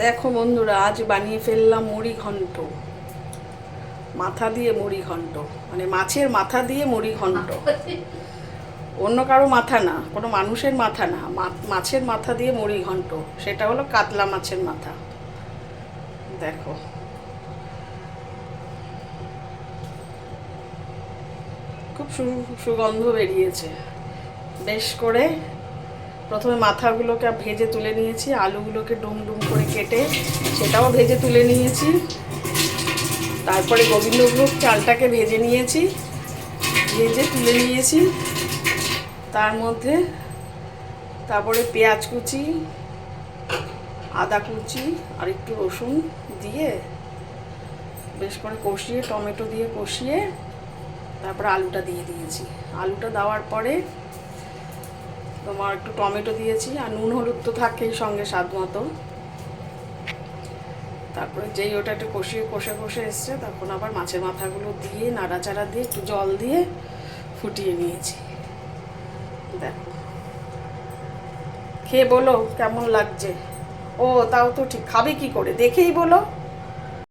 দেখো বন্ধুরা, আজ বানিয়ে ফেললাম মুড়ি ঘন্ট। মাথা দিয়ে মুড়ি ঘন্ট, মানে মাছের মাথা দিয়ে মুড়ি ঘন্ট। অন্য কারো মাথা না, কোনো মানুষের মাথা না, মাছের মাথা দিয়ে মুড়ি ঘন্ট। সেটা হলো কাতলা মাছের মাথা। দেখো, খুব সুগন্ধ বেরিয়েছে বেশ করে। প্রথমে মাথাগুলোকে ভেজে তুলে নিয়েছি, আলুগুলোকে ডুম ডুম করে কেটে সেটাও ভেজে তুলে নিয়েছি। তারপরে গোবিন্দভোগ চালটাকে ভেজে নিয়েছি, ভেজে তুলে নিয়েছি। তার মধ্যে তারপরে পেঁয়াজ কুচি, আদা কুচি আর একটু রসুন দিয়ে বেশ করে কষিয়ে, টমেটো দিয়ে কষিয়ে তারপরে আলুটা দিয়ে দিয়েছি। আলুটা দেওয়ার পরে তোমার একটু টমেটো দিয়েছি, আর নুন হলুদ তো থাকেই সঙ্গে স্বাদ মতো। তারপরে যেই ওটা একটু কষিয়ে কষে এসছে, তখন আবার মাছের মাথাগুলো দিয়ে নাড়াচাড়া দিয়ে একটু জল দিয়ে ফুটিয়ে নিয়েছি। দেখো, খেয়ে বলো কেমন লাগছে। ও তাও তো ঠিক, খাবে কি করে দেখেই বলো।